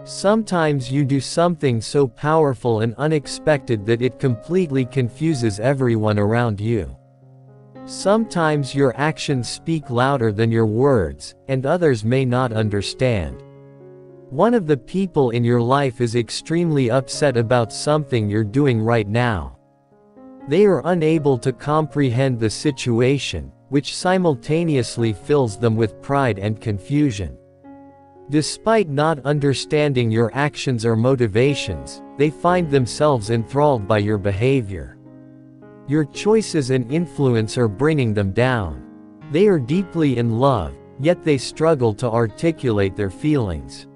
Sometimes you do something so powerful and unexpected that it completely confuses everyone around you. Sometimes your actions speak louder than your words, and others may not understand. One of the people in your life is extremely upset about something you're doing right now. They are unable to comprehend the situation, which simultaneously fills them with pride and confusion. Despite not understanding your actions or motivations, they find themselves enthralled by your behavior. Your choices and influence are bringing them down. They are deeply in love, yet they struggle to articulate their feelings.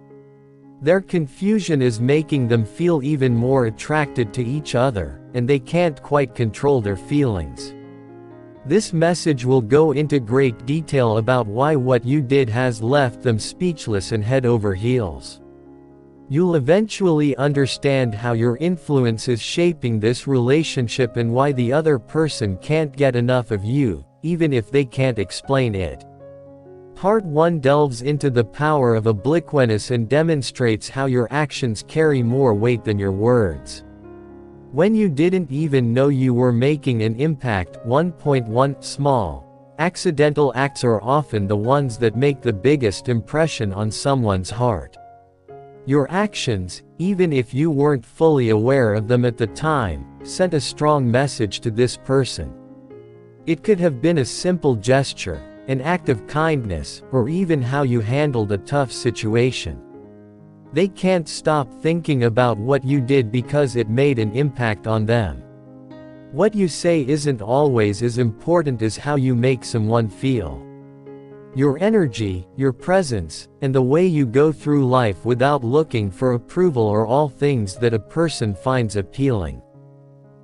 Their confusion is making them feel even more attracted to each other, and they can't quite control their feelings. This message will go into great detail about why what you did has left them speechless and head over heels. You'll eventually understand how your influence is shaping this relationship and why the other person can't get enough of you, even if they can't explain it. Part 1 delves into the power of obliqueness and demonstrates how your actions carry more weight than your words. When you didn't even know you were making an impact. 1.1 Small, accidental acts are often the ones that make the biggest impression on someone's heart. Your actions, even if you weren't fully aware of them at the time, sent a strong message to this person. It could have been a simple gesture, an act of kindness, or even how you handled a tough situation. They can't stop thinking about what you did because it made an impact on them. What you say isn't always as important as how you make someone feel. Your energy, your presence, and the way you go through life without looking for approval are all things that a person finds appealing.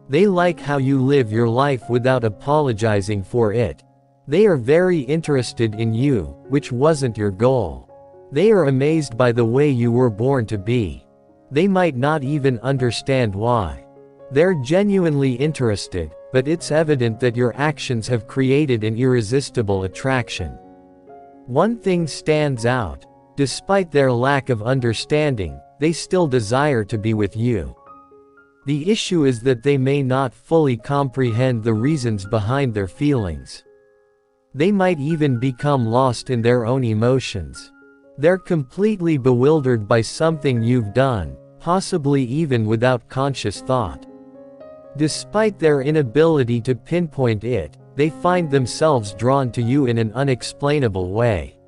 They like how you live your life without apologizing for it. They are very interested in you, which wasn't your goal. They are amazed by the way you were born to be. They might not even understand why. They're genuinely interested, but it's evident that your actions have created an irresistible attraction. One thing stands out. Despite their lack of understanding, they still desire to be with you. The issue is that they may not fully comprehend the reasons behind their feelings. They might even become lost in their own emotions. They're completely bewildered by something you've done, possibly even without conscious thought. Despite their inability to pinpoint it, they find themselves drawn to you in an unexplainable way.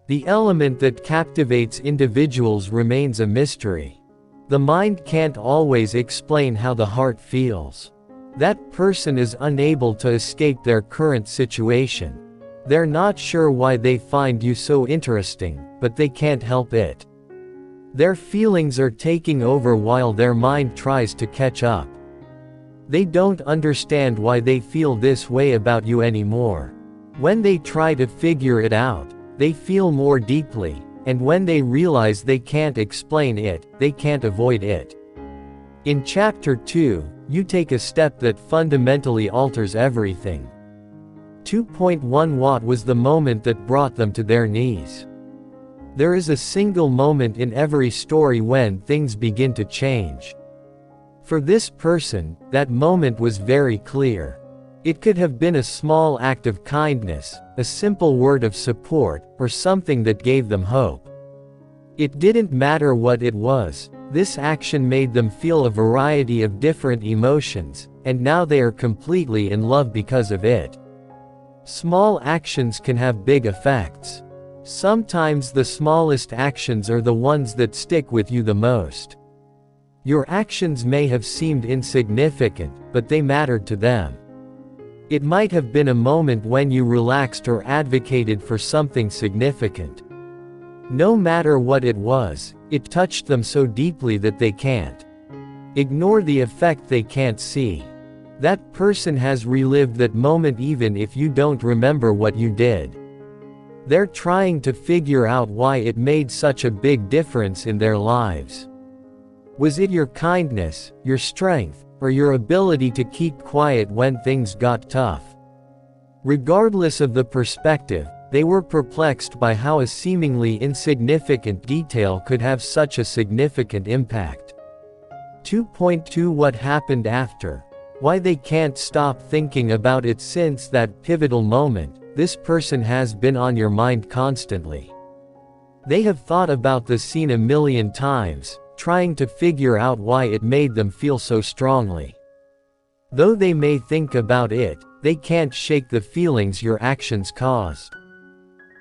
The element that captivates individuals remains a mystery. The mind can't always explain how the heart feels. That person is unable to escape their current situation. They're not sure why they find you so interesting, but they can't help it. Their feelings are taking over while their mind tries to catch up. They don't understand why they feel this way about you anymore. When they try to figure it out, they feel more deeply, and when they realize they can't explain it, they can't avoid it. In Chapter 2, you take a step that fundamentally alters everything. 2.1 What was the moment that brought them to their knees? There is a single moment in every story when things begin to change. For this person, that moment was very clear. It could have been a small act of kindness, a simple word of support, or something that gave them hope. It didn't matter what it was, this action made them feel a variety of different emotions, and now they are completely in love because of it. Small actions can have big effects. Sometimes the smallest actions are the ones that stick with you the most. Your actions may have seemed insignificant, but they mattered to them. It might have been a moment when you relaxed or advocated for something significant. No matter what it was, it touched them so deeply that they can't ignore the effect they can't see. That person has relived that moment even if you don't remember what you did. They're trying to figure out why it made such a big difference in their lives. Was it your kindness, your strength, or your ability to keep quiet when things got tough? Regardless of the perspective, They were perplexed by how a seemingly insignificant detail could have such a significant impact. 2.2 What happened after? Why they can't stop thinking about it since that pivotal moment. This person has been on your mind constantly. They have thought about the scene a million times, trying to figure out why it made them feel so strongly. Though they may think about it, they can't shake the feelings your actions caused.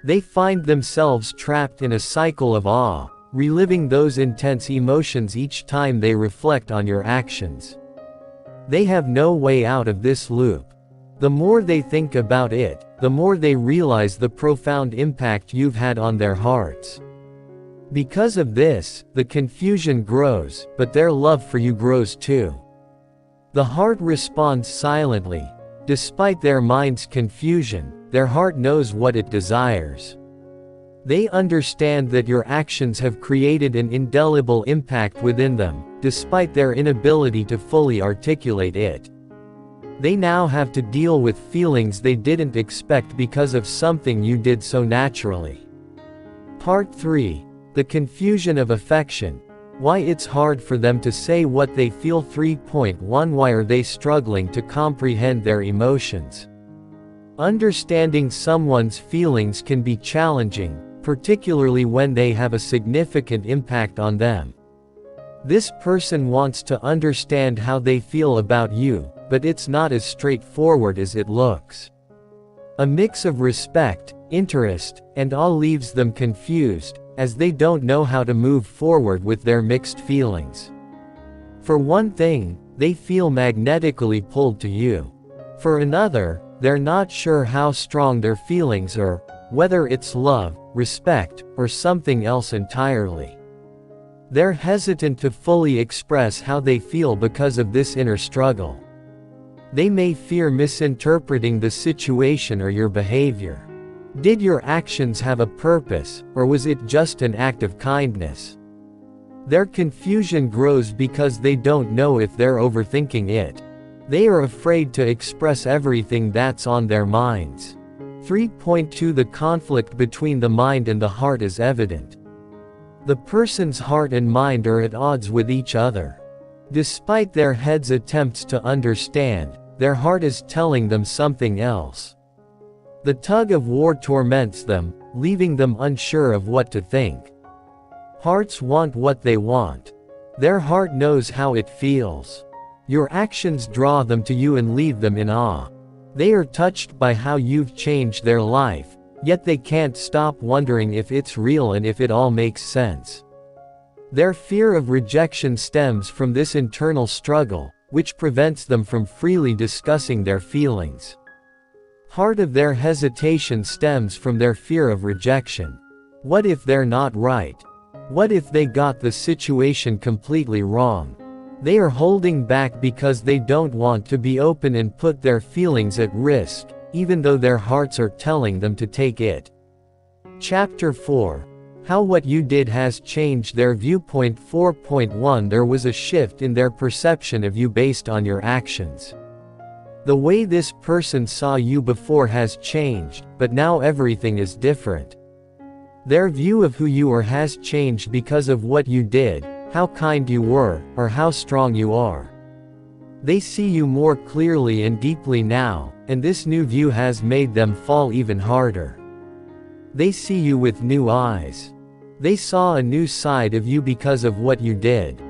They find themselves trapped in a cycle of awe, reliving those intense emotions each time they reflect on your actions. They have no way out of this loop. The more they think about it, the more they realize the profound impact you've had on their hearts. Because of this, the confusion grows, but their love for you grows too. The heart responds silently. Despite their mind's confusion, their heart knows what it desires. They understand that your actions have created an indelible impact within them, despite their inability to fully articulate it. They now have to deal with feelings they didn't expect because of something you did so naturally. Part 3. The confusion of affection. Why it's hard for them to say what they feel. 3.1 Why are they struggling to comprehend their emotions? Understanding someone's feelings can be challenging, particularly when they have a significant impact on them. This person wants to understand how they feel about you, but it's not as straightforward as it looks. A mix of respect, interest, and awe leaves them confused, as they don't know how to move forward with their mixed feelings. For one thing, they feel magnetically pulled to you. For another, they're not sure how strong their feelings are, whether it's love, respect, or something else entirely. They're hesitant to fully express how they feel because of this inner struggle. They may fear misinterpreting the situation or your behavior. Did your actions have a purpose, or was it just an act of kindness? Their confusion grows because they don't know if they're overthinking it. They are afraid to express everything that's on their minds. 3.2 The conflict between the mind and the heart is evident. The person's heart and mind are at odds with each other. Despite their head's attempts to understand, their heart is telling them something else. The tug of war torments them, leaving them unsure of what to think. Hearts want what they want. Their heart knows how it feels. Your actions draw them to you and leave them in awe. They are touched by how you've changed their life, yet they can't stop wondering if it's real and if it all makes sense. Their fear of rejection stems from this internal struggle, which prevents them from freely discussing their feelings. Part of their hesitation stems from their fear of rejection. What if they're not right? What if they got the situation completely wrong? They are holding back because they don't want to be open and put their feelings at risk, even though their hearts are telling them to take it. Chapter 4. How what you did has changed their viewpoint. 4.1 There was a shift in their perception of you based on your actions. The way this person saw you before has changed, but now everything is different. Their view of who you are has changed because of what you did, how kind you were, or how strong you are. They see you more clearly and deeply now, and this new view has made them fall even harder. They see you with new eyes. They saw a new side of you because of what you did.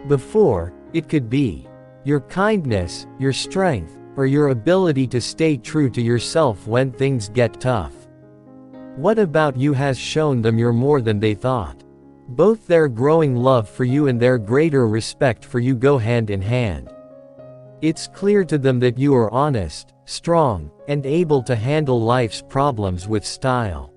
Before, it could be your kindness, your strength, or your ability to stay true to yourself when things get tough. What about you has shown them you're more than they thought. Both their growing love for you and their greater respect for you go hand in hand. It's clear to them that you are honest, strong, and able to handle life's problems with style.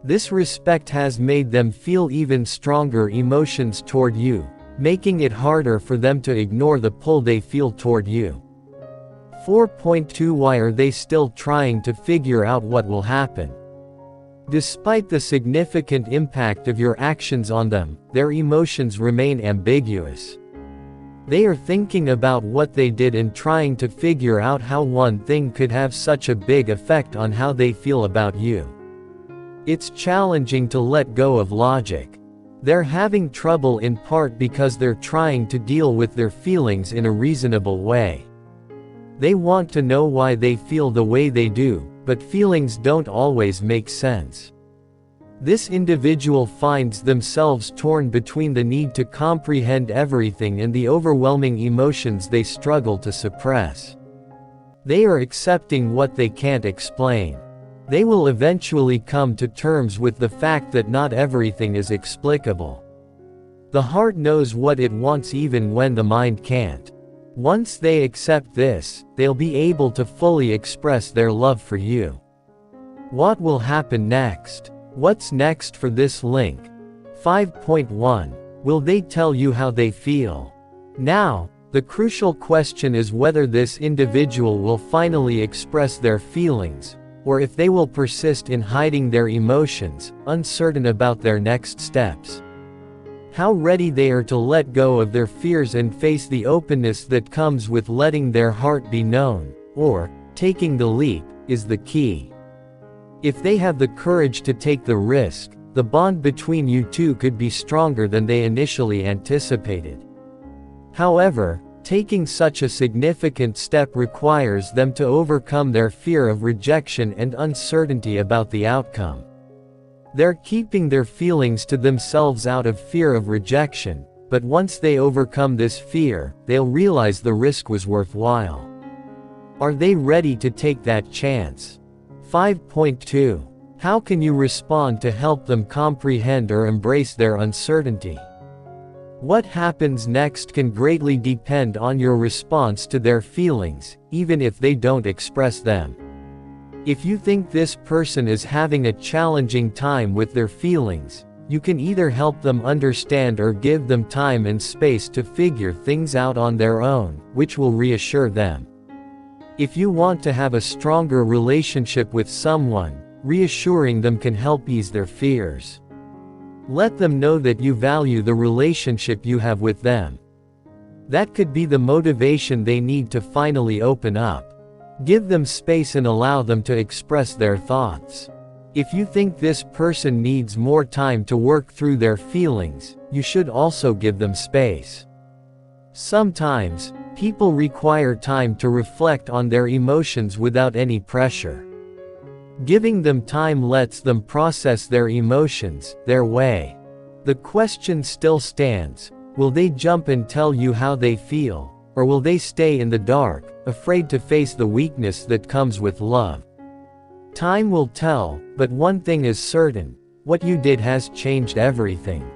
This respect has made them feel even stronger emotions toward you, making it harder for them to ignore the pull they feel toward you. 4.2 Why are they still trying to figure out what will happen? Despite the significant impact of your actions on them, their emotions remain ambiguous. They are thinking about what they did and trying to figure out how one thing could have such a big effect on how they feel about you. It's challenging to let go of logic. They're having trouble in part because they're trying to deal with their feelings in a reasonable way. They want to know why they feel the way they do, but feelings don't always make sense. This individual finds themselves torn between the need to comprehend everything and the overwhelming emotions they struggle to suppress. They are accepting what they can't explain. They will eventually come to terms with the fact that not everything is explicable. The heart knows what it wants even when the mind can't. Once they accept this, they'll be able to fully express their love for you. What will happen next? What's next for this link? 5.1. Will they tell you how they feel? Now, the crucial question is whether this individual will finally express their feelings, or if they will persist in hiding their emotions, uncertain about their next steps. How ready they are to let go of their fears and face the openness that comes with letting their heart be known, or taking the leap, is the key. If they have the courage to take the risk, the bond between you two could be stronger than they initially anticipated. However, taking such a significant step requires them to overcome their fear of rejection and uncertainty about the outcome. They're keeping their feelings to themselves out of fear of rejection, but once they overcome this fear, they'll realize the risk was worthwhile. Are they ready to take that chance? 5.2. How can you respond to help them comprehend or embrace their uncertainty? What happens next can greatly depend on your response to their feelings, even if they don't express them. If you think this person is having a challenging time with their feelings, you can either help them understand or give them time and space to figure things out on their own, which will reassure them. If you want to have a stronger relationship with someone, reassuring them can help ease their fears. Let them know that you value the relationship you have with them. That could be the motivation they need to finally open up. Give them space and allow them to express their thoughts. If you think this person needs more time to work through their feelings, you should also give them space. Sometimes, people require time to reflect on their emotions without any pressure. Giving them time lets them process their emotions, their way. The question still stands: will they jump and tell you how they feel, or will they stay in the dark, afraid to face the weakness that comes with love? Time will tell, but one thing is certain: what you did has changed everything.